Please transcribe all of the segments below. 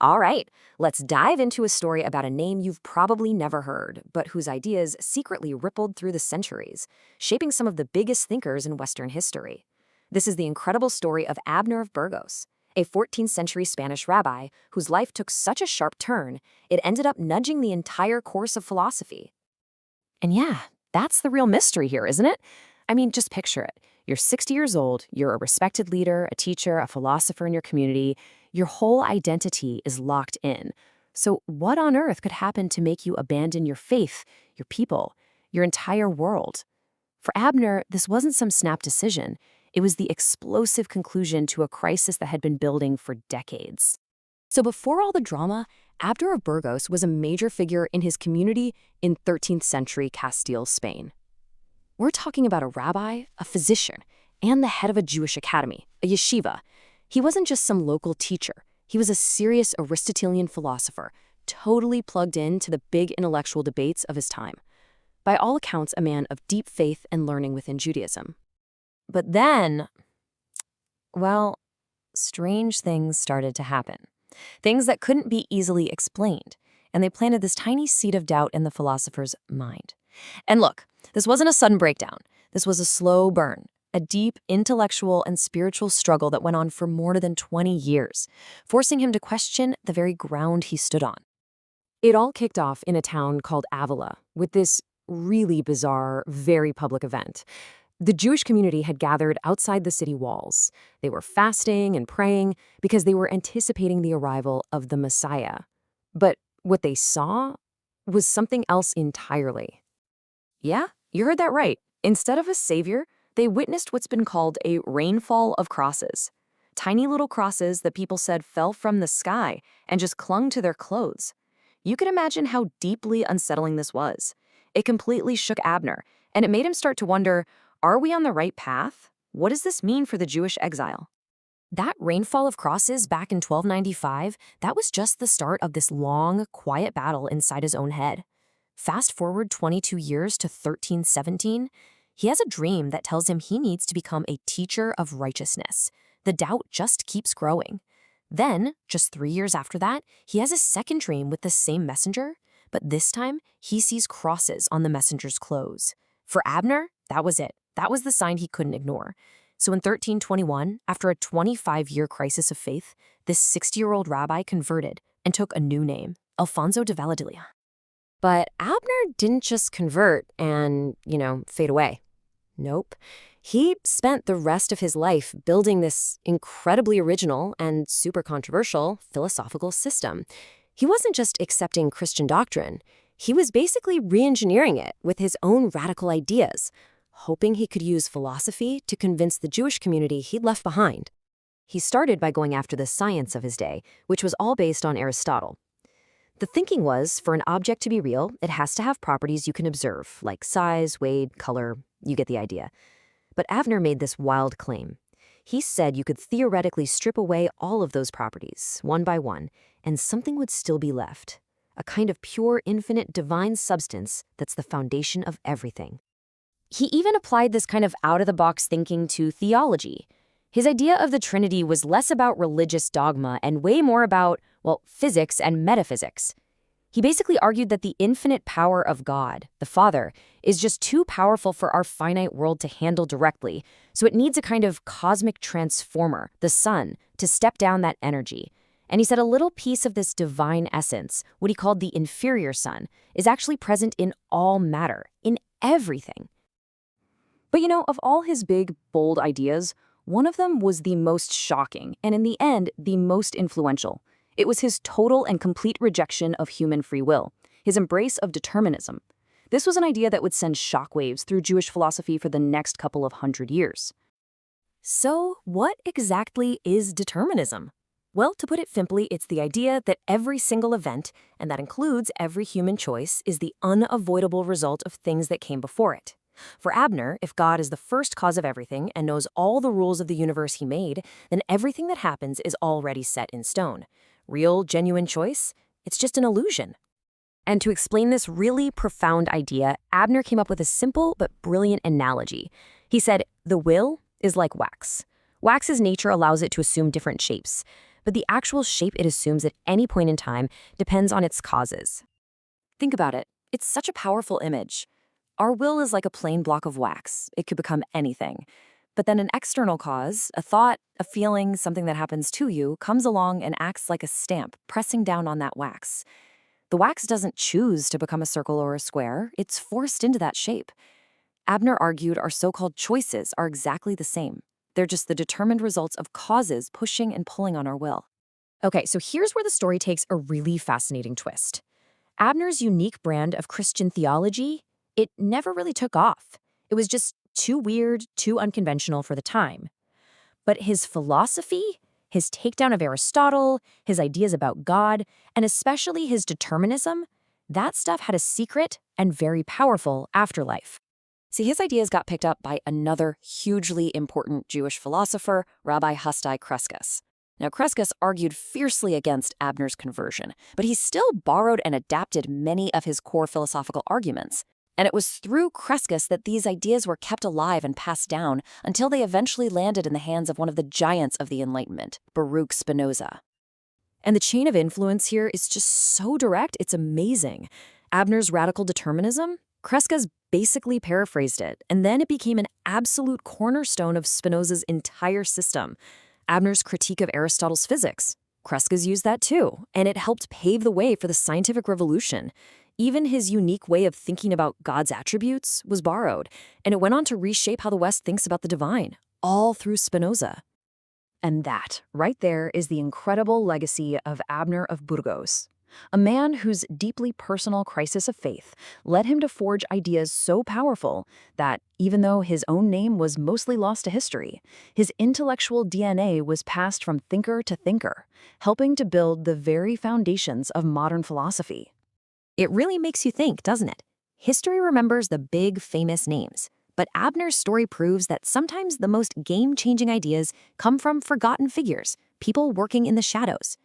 All right, let's dive into a story about a name you've probably never heard, but whose ideas secretly rippled through the centuries, shaping some of the biggest thinkers in Western history. This is the incredible story of Abner of Burgos, a 14th century Spanish rabbi whose life took such a sharp turn, it ended up nudging the entire course of philosophy. And yeah, that's the real mystery here, isn't it? I mean, just picture it. You're 60 years old, you're a respected leader, a teacher, a philosopher in your community. Your whole identity is locked in. So what on earth could happen to make you abandon your faith, your people, your entire world? For Abner, this wasn't some snap decision. It was the explosive conclusion to a crisis that had been building for decades. So before all the drama, Abner of Burgos was a major figure in his community in 13th century Castile, Spain. We're talking about a rabbi, a physician, and the head of a Jewish academy, a yeshiva. He wasn't just some local teacher. He was a serious Aristotelian philosopher, totally plugged into the big intellectual debates of his time. By all accounts, a man of deep faith and learning within Judaism. But then, well, strange things started to happen. Things that couldn't be easily explained, and they planted this tiny seed of doubt in the philosopher's mind. And look, this wasn't a sudden breakdown. This was a slow burn, a deep intellectual and spiritual struggle that went on for more than 20 years, forcing him to question the very ground he stood on. It all kicked off in a town called Avila with this really bizarre, very public event. The Jewish community had gathered outside the city walls. They were fasting and praying because they were anticipating the arrival of the Messiah. But what they saw was something else entirely. Yeah, you heard that right. Instead of a savior, they witnessed what's been called a rainfall of crosses. Tiny little crosses that people said fell from the sky and just clung to their clothes. You can imagine how deeply unsettling this was. It completely shook Abner, and it made him start to wonder, are we on the right path? What does this mean for the Jewish exile? That rainfall of crosses back in 1295, that was just the start of this long, quiet battle inside his own head. Fast forward 22 years to 1317, he has a dream that tells him he needs to become a teacher of righteousness. The doubt just keeps growing. Then, just 3 years after that, he has a second dream with the same messenger, but this time he sees crosses on the messenger's clothes. For Abner, that was it. That was the sign he couldn't ignore. So in 1321, after a 25-year crisis of faith, this 60-year-old rabbi converted and took a new name, Alfonso de Valladolid. But Abner didn't just convert and, fade away. Nope. He spent the rest of his life building this incredibly original and super controversial philosophical system. He wasn't just accepting Christian doctrine. He was basically re-engineering it with his own radical ideas, hoping he could use philosophy to convince the Jewish community he'd left behind. He started by going after the science of his day, which was all based on Aristotle. The thinking was, for an object to be real, it has to have properties you can observe, like size, weight, color. You get the idea. But Abner made this wild claim. He said you could theoretically strip away all of those properties, one by one, and something would still be left. A kind of pure, infinite, divine substance that's the foundation of everything. He even applied this kind of out-of-the-box thinking to theology. His idea of the Trinity was less about religious dogma and way more about, physics and metaphysics. He basically argued that the infinite power of God, the Father, is just too powerful for our finite world to handle directly, so it needs a kind of cosmic transformer, the sun, to step down that energy. And he said a little piece of this divine essence, what he called the inferior sun, is actually present in all matter, in everything. But of all his big, bold ideas, one of them was the most shocking, and in the end, the most influential. It was his total and complete rejection of human free will, his embrace of determinism. This was an idea that would send shockwaves through Jewish philosophy for the next couple of 100 years. So, what exactly is determinism? Well, to put it simply, it's the idea that every single event, and that includes every human choice, is the unavoidable result of things that came before it. For Abner, if God is the first cause of everything and knows all the rules of the universe he made, then everything that happens is already set in stone. Real, genuine choice? It's just an illusion. And to explain this really profound idea, Abner came up with a simple but brilliant analogy. He said, the will is like wax. Wax's nature allows it to assume different shapes. but the actual shape it assumes at any point in time depends on its causes. Think about it. It's such a powerful image. Our will is like a plain block of wax. It could become anything. But then an external cause, a thought, a feeling, something that happens to you, comes along and acts like a stamp, pressing down on that wax. The wax doesn't choose to become a circle or a square. It's forced into that shape. Abner argued our so-called choices are exactly the same. They're just the determined results of causes pushing and pulling on our will. Okay, so here's where the story takes a really fascinating twist. Abner's unique brand of Christian theology, it never really took off. It was just too weird, too unconventional for the time. But his philosophy, his takedown of Aristotle, his ideas about God, and especially his determinism, that stuff had a secret and very powerful afterlife. See, his ideas got picked up by another hugely important Jewish philosopher, Rabbi Hustai Crescus. Now, Crescus argued fiercely against Abner's conversion, but he still borrowed and adapted many of his core philosophical arguments. And it was through Crescus that these ideas were kept alive and passed down until they eventually landed in the hands of one of the giants of the Enlightenment, Baruch Spinoza. And the chain of influence here is just so direct, it's amazing. Abner's radical determinism? Crescus basically paraphrased it, and then it became an absolute cornerstone of Spinoza's entire system. Abner's critique of Aristotle's physics. Crescus used that too, and it helped pave the way for the scientific revolution. Even his unique way of thinking about God's attributes was borrowed, and it went on to reshape how the West thinks about the divine, all through Spinoza. And that, right there, is the incredible legacy of Abner of Burgos, a man whose deeply personal crisis of faith led him to forge ideas so powerful that, even though his own name was mostly lost to history, his intellectual DNA was passed from thinker to thinker, helping to build the very foundations of modern philosophy. It really makes you think, doesn't it? History remembers the big, famous names, but Abner's story proves that sometimes the most game-changing ideas come from forgotten figures, people working in the shadows.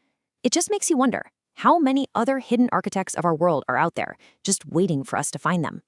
It just makes you wonder, how many other hidden architects of our world are out there, just waiting for us to find them?